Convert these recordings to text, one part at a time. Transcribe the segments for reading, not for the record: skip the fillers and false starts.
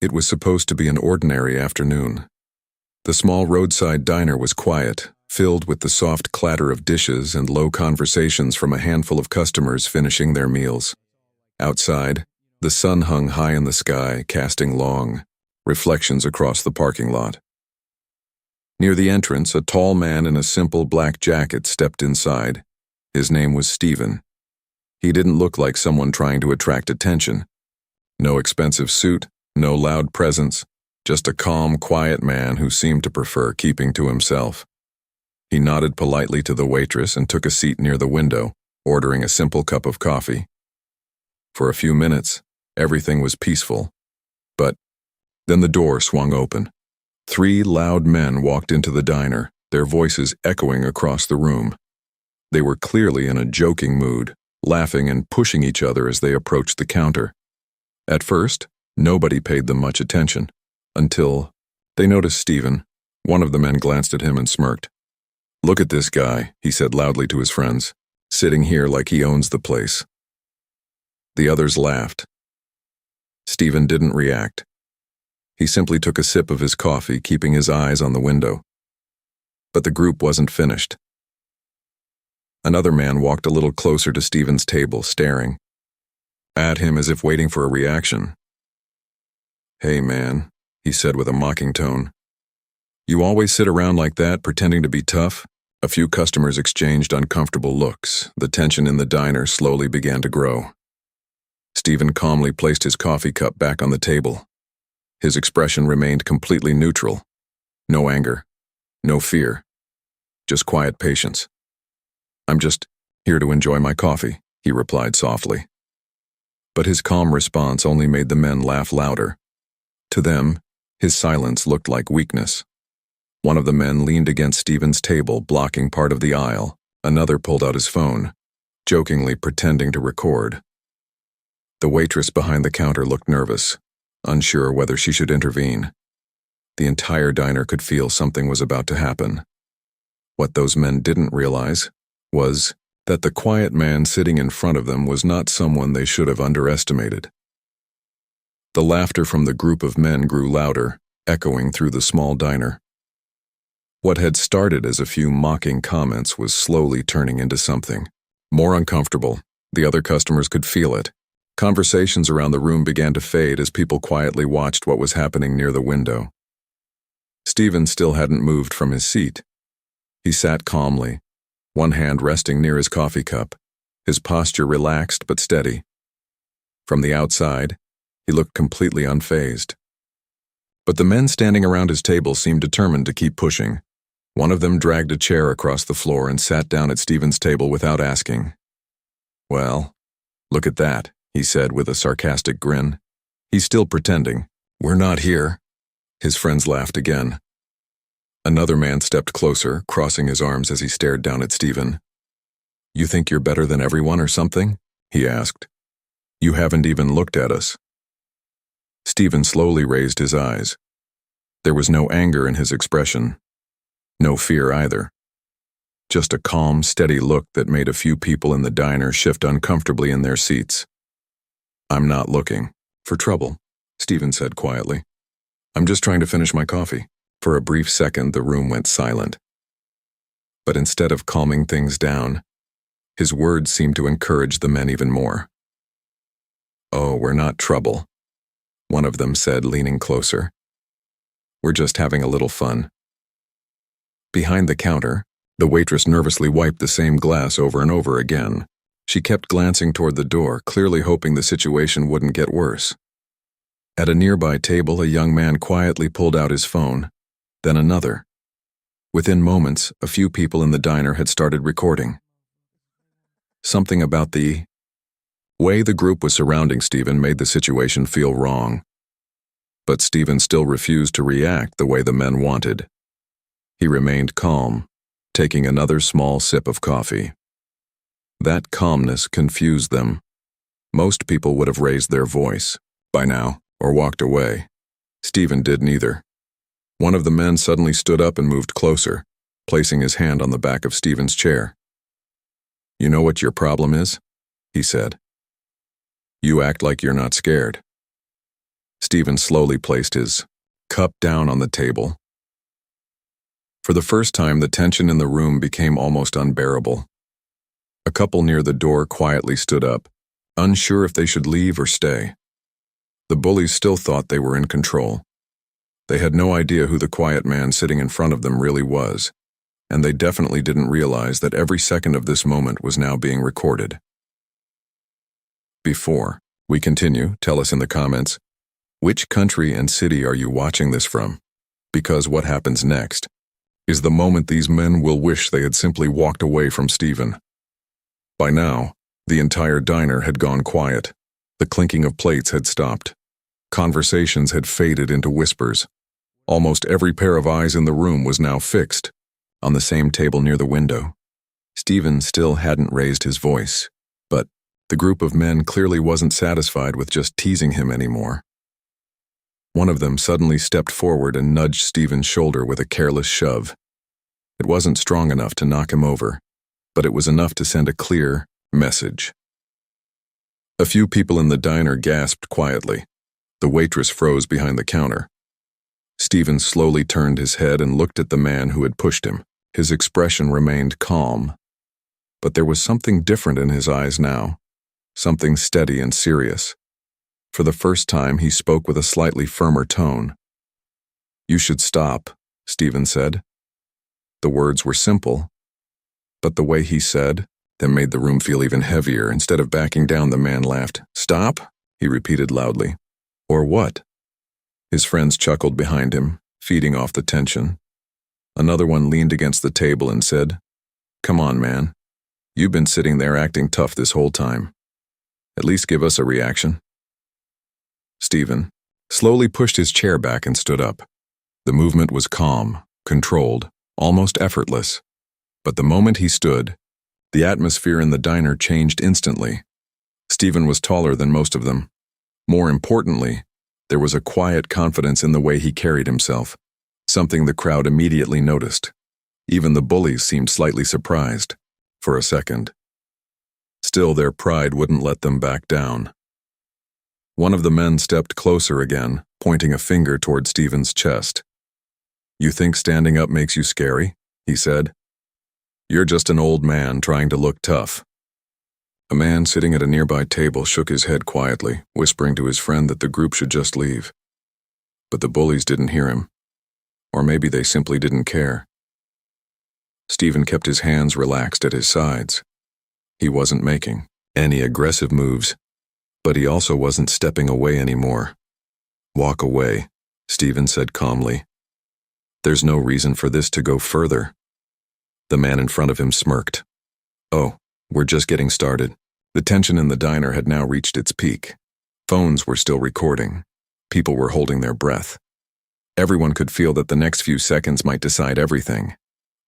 It was supposed to be an ordinary afternoon. The small roadside diner was quiet, filled with the soft clatter of dishes and low conversations from a handful of customers finishing their meals. Outside, the sun hung high in the sky, casting long reflections across the parking lot. Near the entrance, a tall man in a simple black jacket stepped inside. His name was Steven. He didn't look like someone trying to attract attention. No expensive suit, no loud presence, just a calm, quiet man who seemed to prefer keeping to himself. He nodded politely to the waitress and took a seat near the window, ordering a simple cup of coffee. For a few minutes, everything was peaceful. But then the door swung open. 3 loud men walked into the diner, their voices echoing across the room. They were clearly in a joking mood, laughing and pushing each other as they approached the counter. At first, nobody paid them much attention, until they noticed Steven. One of the men glanced at him and smirked. "Look at this guy," he said loudly to his friends, "sitting here like he owns the place." The others laughed. Steven didn't react. He simply took a sip of his coffee, keeping his eyes on the window. But the group wasn't finished. Another man walked a little closer to Steven's table, staring at him as if waiting for a reaction. "Hey, man," he said with a mocking tone. "You always sit around like that, pretending to be tough?" A few customers exchanged uncomfortable looks. The tension in the diner slowly began to grow. Steven calmly placed his coffee cup back on the table. His expression remained completely neutral. No anger, no fear, just quiet patience. "I'm just here to enjoy my coffee," he replied softly. But his calm response only made the men laugh louder. To them, his silence looked like weakness. One of the men leaned against Steven's table, blocking part of the aisle. Another pulled out his phone, jokingly pretending to record. The waitress behind the counter looked nervous, unsure whether she should intervene. The entire diner could feel something was about to happen. What those men didn't realize was that the quiet man sitting in front of them was not someone they should have underestimated. The laughter from the group of men grew louder, echoing through the small diner. What had started as a few mocking comments was slowly turning into something more uncomfortable. The other customers could feel it. Conversations around the room began to fade as people quietly watched what was happening near the window. Steven still hadn't moved from his seat. He sat calmly, one hand resting near his coffee cup, his posture relaxed but steady. From the outside, he looked completely unfazed. But the men standing around his table seemed determined to keep pushing. One of them dragged a chair across the floor and sat down at Steven's table without asking. "Well, look at that," he said with a sarcastic grin. "He's still pretending. We're not here." His friends laughed again. Another man stepped closer, crossing his arms as he stared down at Steven. "You think you're better than everyone or something?" he asked. "You haven't even looked at us." Steven slowly raised his eyes. There was no anger in his expression. No fear either. Just a calm, steady look that made a few people in the diner shift uncomfortably in their seats. "I'm not looking for trouble," Steven said quietly. "I'm just trying to finish my coffee." For a brief second, the room went silent. But instead of calming things down, his words seemed to encourage the men even more. "Oh, we're not trouble," one of them said, leaning closer. "We're just having a little fun." Behind the counter, the waitress nervously wiped the same glass over and over again. She kept glancing toward the door, clearly hoping the situation wouldn't get worse. At a nearby table, a young man quietly pulled out his phone, then another. Within moments, a few people in the diner had started recording. Something about the way the group was surrounding Steven made the situation feel wrong. But Steven still refused to react the way the men wanted. He remained calm, taking another small sip of coffee. That calmness confused them. Most people would have raised their voice by now or walked away. Steven did neither. One of the men suddenly stood up and moved closer, placing his hand on the back of Steven's chair. "You know what your problem is?" he said. "You act like you're not scared." Steven slowly placed his cup down on the table. For the first time, the tension in the room became almost unbearable. A couple near the door quietly stood up, unsure if they should leave or stay. The bullies still thought they were in control. They had no idea who the quiet man sitting in front of them really was, and they definitely didn't realize that every second of this moment was now being recorded. Before we continue, tell us in the comments, which country and city are you watching this from? Because what happens next is the moment these men will wish they had simply walked away from Steven. By now, the entire diner had gone quiet. The clinking of plates had stopped. Conversations had faded into whispers. Almost every pair of eyes in the room was now fixed on the same table near the window. Steven still hadn't raised his voice, but the group of men clearly wasn't satisfied with just teasing him anymore. One of them suddenly stepped forward and nudged Steven's shoulder with a careless shove. It wasn't strong enough to knock him over, but it was enough to send a clear message. A few people in the diner gasped quietly. The waitress froze behind the counter. Steven slowly turned his head and looked at the man who had pushed him. His expression remained calm, but there was something different in his eyes now, something steady and serious. For the first time, he spoke with a slightly firmer tone. "You should stop," Steven said. The words were simple, but the way he said them made the room feel even heavier. Instead of backing down, the man laughed. "Stop?" he repeated loudly. "Or what?" His friends chuckled behind him, feeding off the tension. Another one leaned against the table and said, "Come on, man. You've been sitting there acting tough this whole time. At least give us a reaction." Steven slowly pushed his chair back and stood up. The movement was calm, controlled, almost effortless. But the moment he stood, the atmosphere in the diner changed instantly. Steven was taller than most of them. More importantly, there was a quiet confidence in the way he carried himself, something the crowd immediately noticed. Even the bullies seemed slightly surprised, for a second. Still, their pride wouldn't let them back down. One of the men stepped closer again, pointing a finger toward Steven's chest. "You think standing up makes you scary?" he said. "You're just an old man trying to look tough." A man sitting at a nearby table shook his head quietly, whispering to his friend that the group should just leave. But the bullies didn't hear him. Or maybe they simply didn't care. Steven kept his hands relaxed at his sides. He wasn't making any aggressive moves, but he also wasn't stepping away anymore. "Walk away," Steven said calmly. "There's no reason for this to go further." The man in front of him smirked. "Oh, we're just getting started." The tension in the diner had now reached its peak. Phones were still recording. People were holding their breath. Everyone could feel that the next few seconds might decide everything.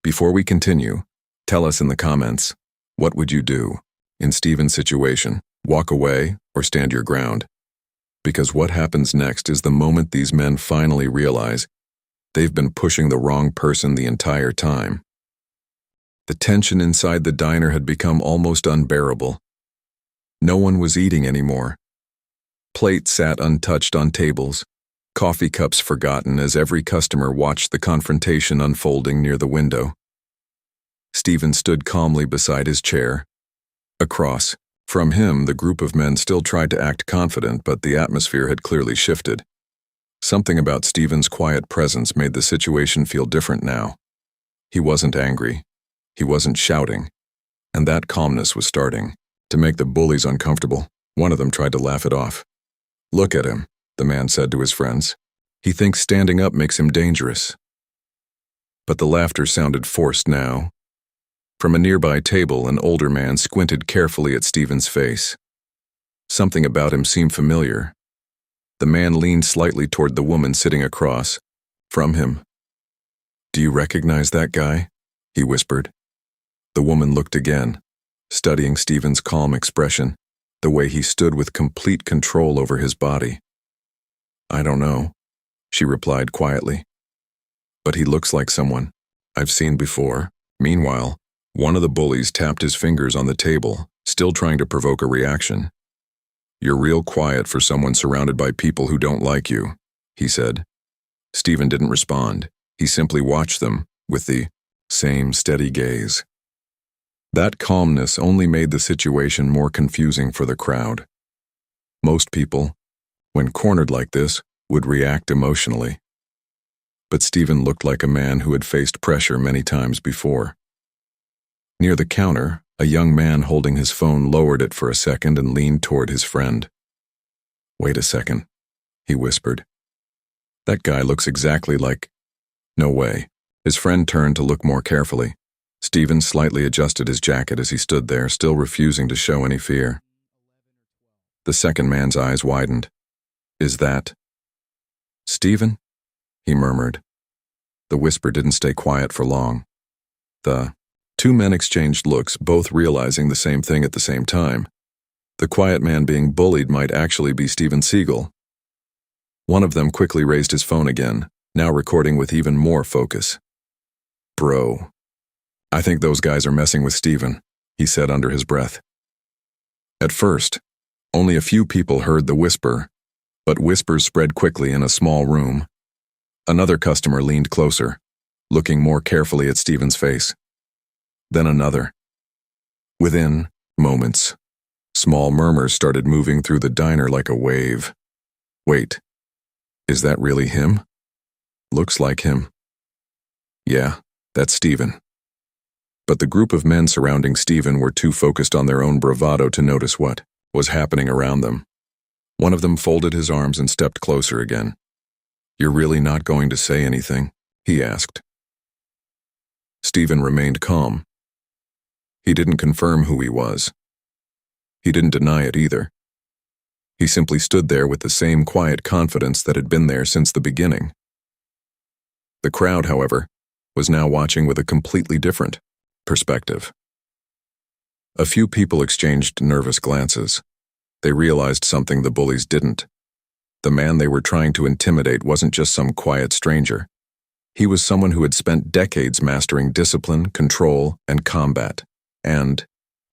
Before we continue, tell us in the comments, what would you do in Steven's situation? Walk away or stand your ground? Because what happens next is the moment these men finally realize they've been pushing the wrong person the entire time. The tension inside the diner had become almost unbearable. No one was eating anymore. Plates sat untouched on tables, coffee cups forgotten as every customer watched the confrontation unfolding near the window. Steven stood calmly beside his chair. Across from him, the group of men still tried to act confident, but the atmosphere had clearly shifted. Something about Steven's quiet presence made the situation feel different now. He wasn't angry. He wasn't shouting. And that calmness was starting to make the bullies uncomfortable. One of them tried to laugh it off. "Look at him," the man said to his friends. "He thinks standing up makes him dangerous." But the laughter sounded forced now. From a nearby table, an older man squinted carefully at Steven's face. Something about him seemed familiar. The man leaned slightly toward the woman sitting across from him. "Do you recognize that guy?" he whispered. The woman looked again, studying Steven's calm expression, the way he stood with complete control over his body. "I don't know," she replied quietly. "But he looks like someone I've seen before." Meanwhile, one of the bullies tapped his fingers on the table, still trying to provoke a reaction. "You're real quiet for someone surrounded by people who don't like you," he said. Steven didn't respond. He simply watched them with the same steady gaze. That calmness only made the situation more confusing for the crowd. Most people, when cornered like this, would react emotionally. But Steven looked like a man who had faced pressure many times before. Near the counter, a young man holding his phone lowered it for a second and leaned toward his friend. "Wait a second," he whispered. "That guy looks exactly like—" "No way." His friend turned to look more carefully. Steven slightly adjusted his jacket as he stood there, still refusing to show any fear. The second man's eyes widened. "Is that Steven?" he murmured. The whisper didn't stay quiet for long. The two men exchanged looks, both realizing the same thing at the same time. The quiet man being bullied might actually be Steven Seagal. One of them quickly raised his phone again, now recording with even more focus. "Bro, I think those guys are messing with Steven," he said under his breath. At first, only a few people heard the whisper, but whispers spread quickly in a small room. Another customer leaned closer, looking more carefully at Steven's face. Then another. Within moments, small murmurs started moving through the diner like a wave. "Wait, is that really him? Looks like him. Yeah, that's Steven." But the group of men surrounding Steven were too focused on their own bravado to notice what was happening around them. One of them folded his arms and stepped closer again. "You're really not going to say anything?" he asked. Steven remained calm. He didn't confirm who he was. He didn't deny it either. He simply stood there with the same quiet confidence that had been there since the beginning. The crowd, however, was now watching with a completely different perspective. A few people exchanged nervous glances. They realized something the bullies didn't. The man they were trying to intimidate wasn't just some quiet stranger. He was someone who had spent decades mastering discipline, control, and combat. And,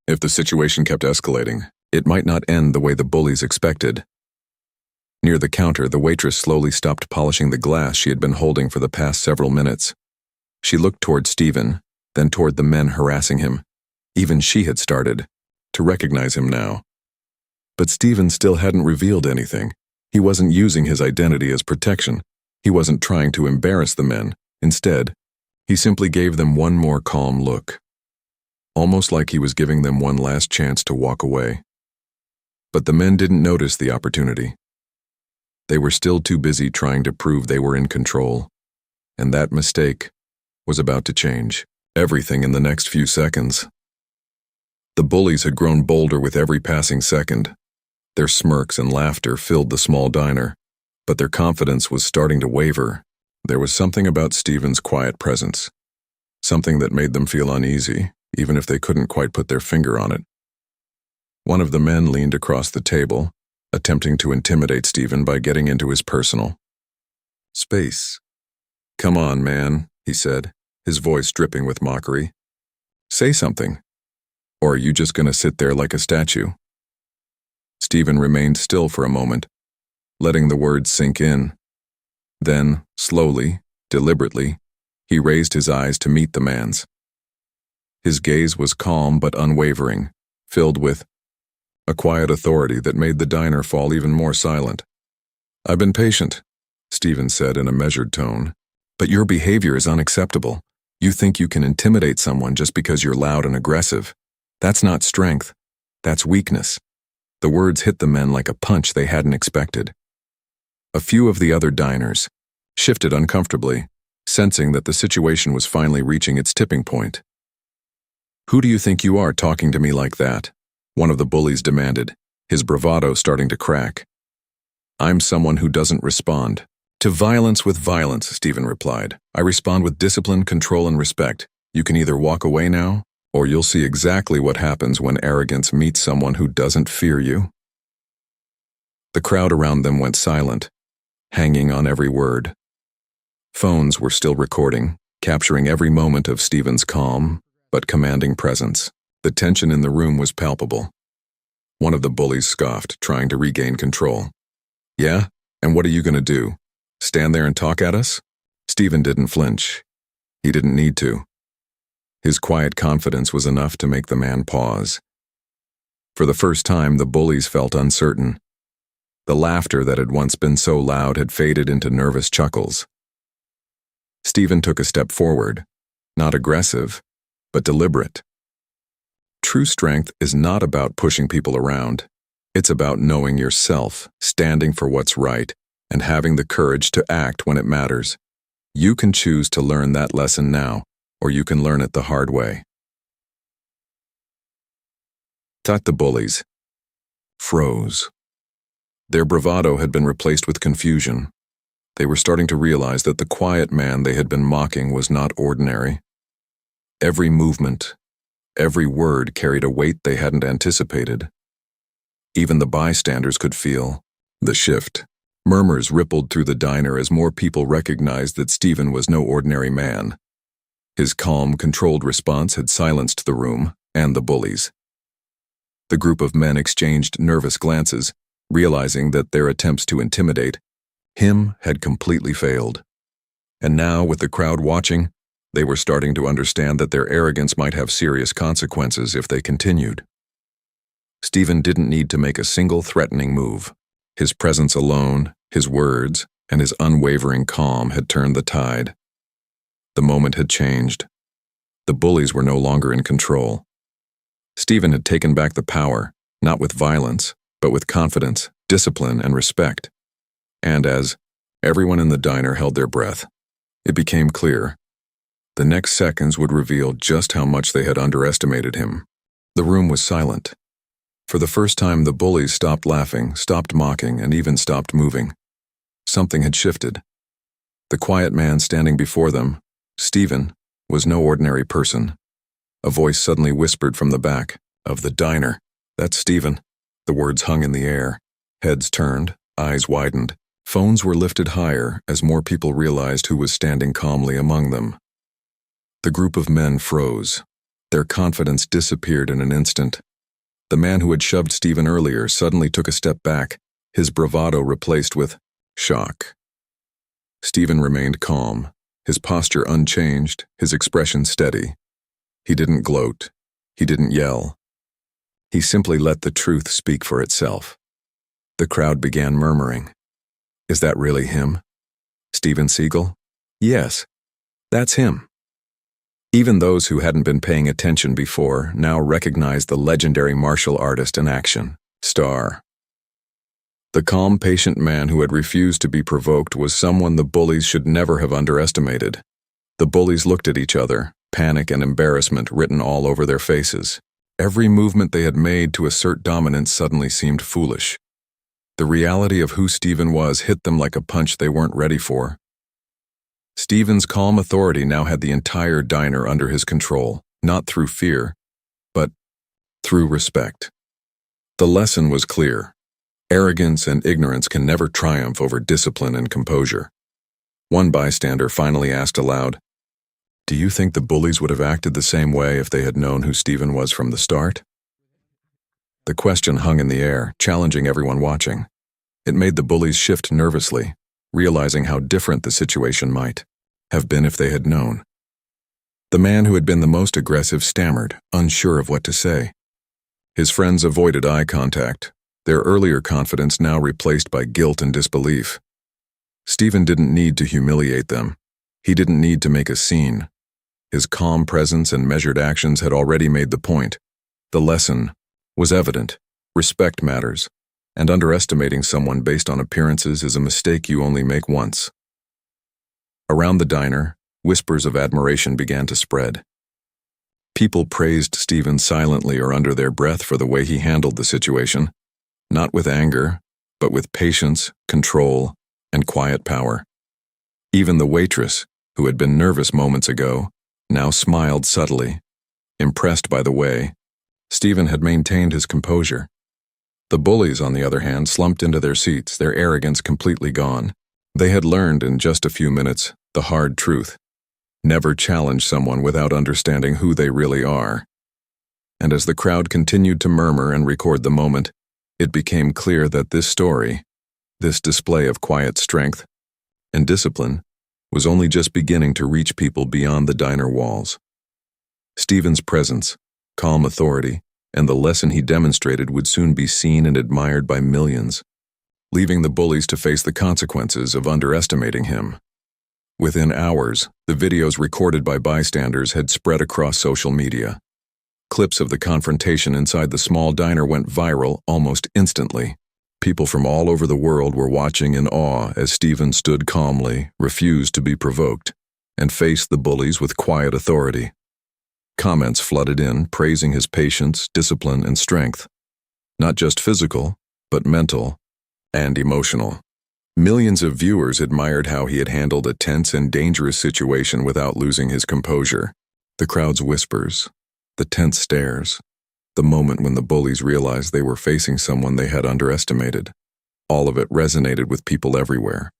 if the situation kept escalating, it might not end the way the bullies expected. Near the counter, the waitress slowly stopped polishing the glass she had been holding for the past several minutes. She looked toward Steven, then toward the men harassing him. Even she had started to recognize him now. But Steven still hadn't revealed anything. He wasn't using his identity as protection. He wasn't trying to embarrass the men. Instead, he simply gave them one more calm look, almost like he was giving them one last chance to walk away. But the men didn't notice the opportunity. They were still too busy trying to prove they were in control, and that mistake was about to change everything in the next few seconds. The bullies had grown bolder with every passing second. Their smirks and laughter filled the small diner, but their confidence was starting to waver. There was something about Steven's quiet presence, something that made them feel uneasy, even if they couldn't quite put their finger on it. One of the men leaned across the table, attempting to intimidate Steven by getting into his personal space. "Come on, man," he said, his voice dripping with mockery. "Say something. Or are you just going to sit there like a statue?" Steven remained still for a moment, letting the words sink in. Then, slowly, deliberately, he raised his eyes to meet the man's. His gaze was calm but unwavering, filled with a quiet authority that made the diner fall even more silent. "I've been patient," Steven said in a measured tone, "but your behavior is unacceptable. You think you can intimidate someone just because you're loud and aggressive. That's not strength. That's weakness." The words hit the men like a punch they hadn't expected. A few of the other diners shifted uncomfortably, sensing that the situation was finally reaching its tipping point. "Who do you think you are talking to me like that?" one of the bullies demanded, his bravado starting to crack. "I'm someone who doesn't respond to violence with violence," Steven replied. "I respond with discipline, control, and respect. You can either walk away now, or you'll see exactly what happens when arrogance meets someone who doesn't fear you." The crowd around them went silent, hanging on every word. Phones were still recording, capturing every moment of Steven's calm but commanding presence. The tension in the room was palpable. One of the bullies scoffed, trying to regain control. Yeah? And what are you going to do? Stand there and talk at us? Steven didn't flinch. He didn't need to. His quiet confidence was enough to make the man pause. For the first time, the bullies felt uncertain. The laughter that had once been so loud had faded into nervous chuckles. Steven took a step forward, not aggressive, but deliberate. True strength is not about pushing people around. It's about knowing yourself, standing for what's right, and having the courage to act when it matters. You can choose to learn that lesson now, or you can learn it the hard way. The bullies froze. Their bravado had been replaced with confusion. They were starting to realize that the quiet man they had been mocking was not ordinary. Every movement, every word carried a weight they hadn't anticipated. Even the bystanders could feel the shift. Murmurs rippled through the diner as more people recognized that Steven was no ordinary man. His calm, controlled response had silenced the room and the bullies. The group of men exchanged nervous glances, realizing that their attempts to intimidate him had completely failed. And now, with the crowd watching, they were starting to understand that their arrogance might have serious consequences if they continued. Steven didn't need to make a single threatening move. His presence alone, his words, and his unwavering calm had turned the tide. The moment had changed. The bullies were no longer in control. Steven had taken back the power, not with violence, but with confidence, discipline, and respect. And as everyone in the diner held their breath, it became clear. The next seconds would reveal just how much they had underestimated him. The room was silent. For the first time, the bullies stopped laughing, stopped mocking, and even stopped moving. Something had shifted. The quiet man standing before them, Steven, was no ordinary person. A voice suddenly whispered from the back of the diner. "That's Steven." The words hung in the air. Heads turned, eyes widened. Phones were lifted higher as more people realized who was standing calmly among them. The group of men froze. Their confidence disappeared in an instant. The man who had shoved Steven earlier suddenly took a step back, his bravado replaced with shock. Steven remained calm, his posture unchanged, his expression steady. He didn't gloat. He didn't yell. He simply let the truth speak for itself. The crowd began murmuring. Is that really him? Steven Seagal? Yes, that's him. Even those who hadn't been paying attention before now recognized the legendary martial artist in action, Star. The calm, patient man who had refused to be provoked was someone the bullies should never have underestimated. The bullies looked at each other, panic and embarrassment written all over their faces. Every movement they had made to assert dominance suddenly seemed foolish. The reality of who Steven was hit them like a punch they weren't ready for. Steven's calm authority now had the entire diner under his control, not through fear, but through respect. The lesson was clear. Arrogance and ignorance can never triumph over discipline and composure. One bystander finally asked aloud, "Do you think the bullies would have acted the same way if they had known who Steven was from the start?" The question hung in the air, challenging everyone watching. It made the bullies shift nervously, realizing how different the situation might have been if they had known. The man who had been the most aggressive stammered, unsure of what to say. His friends avoided eye contact, their earlier confidence now replaced by guilt and disbelief. Steven didn't need to humiliate them. He didn't need to make a scene. His calm presence and measured actions had already made the point. The lesson was evident. Respect matters, and underestimating someone based on appearances is a mistake you only make once. Around the diner, whispers of admiration began to spread. People praised Steven silently or under their breath for the way he handled the situation, not with anger, but with patience, control, and quiet power. Even the waitress, who had been nervous moments ago, now smiled subtly, impressed by the way Steven had maintained his composure. The bullies, on the other hand, slumped into their seats, their arrogance completely gone. They had learned in just a few minutes the hard truth. Never challenge someone without understanding who they really are. And as the crowd continued to murmur and record the moment, it became clear that this story, this display of quiet strength and discipline, was only just beginning to reach people beyond the diner walls. Steven's presence, calm authority, and the lesson he demonstrated would soon be seen and admired by millions, leaving the bullies to face the consequences of underestimating him. Within hours, the videos recorded by bystanders had spread across social media. Clips of the confrontation inside the small diner went viral almost instantly. People from all over the world were watching in awe as Steven stood calmly, refused to be provoked, and faced the bullies with quiet authority. Comments flooded in, praising his patience, discipline, and strength. Not just physical, but mental and emotional. Millions of viewers admired how he had handled a tense and dangerous situation without losing his composure. The crowd's whispers, the tense stares, the moment when the bullies realized they were facing someone they had underestimated. All of it resonated with people everywhere.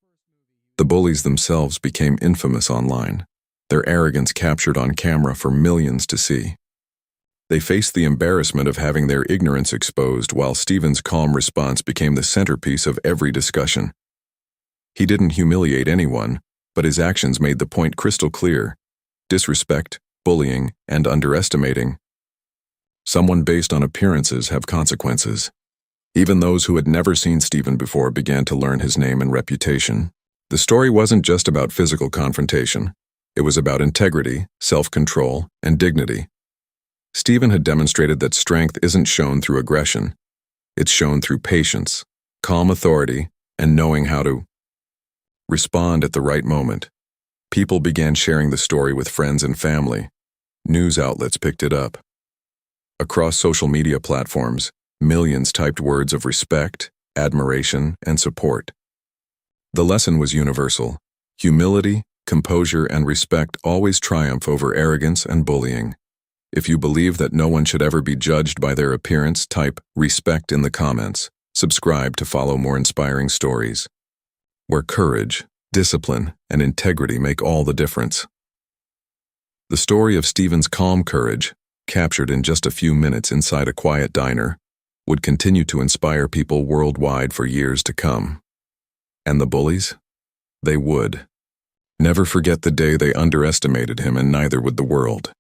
The bullies themselves became infamous online, their arrogance captured on camera for millions to see. They faced the embarrassment of having their ignorance exposed, while Steven's calm response became the centerpiece of every discussion. He didn't humiliate anyone, but his actions made the point crystal clear: disrespect, bullying, and underestimating someone based on appearances have consequences. Even those who had never seen Steven before began to learn his name and reputation. The story wasn't just about physical confrontation. It was about integrity, self-control, and dignity. Steven had demonstrated that strength isn't shown through aggression. It's shown through patience, calm authority, and knowing how to respond at the right moment. People began sharing the story with friends and family. News outlets picked it up. Across social media platforms, millions typed words of respect, admiration, and support. The lesson was universal. Humility, composure, and respect always triumph over arrogance and bullying. If you believe that no one should ever be judged by their appearance, type "respect" in the comments. Subscribe to follow more inspiring stories, where courage, discipline, and integrity make all the difference. The story of Steven's calm courage, captured in just a few minutes inside a quiet diner, would continue to inspire people worldwide for years to come. And the bullies? They would never forget the day they underestimated him, and neither would the world.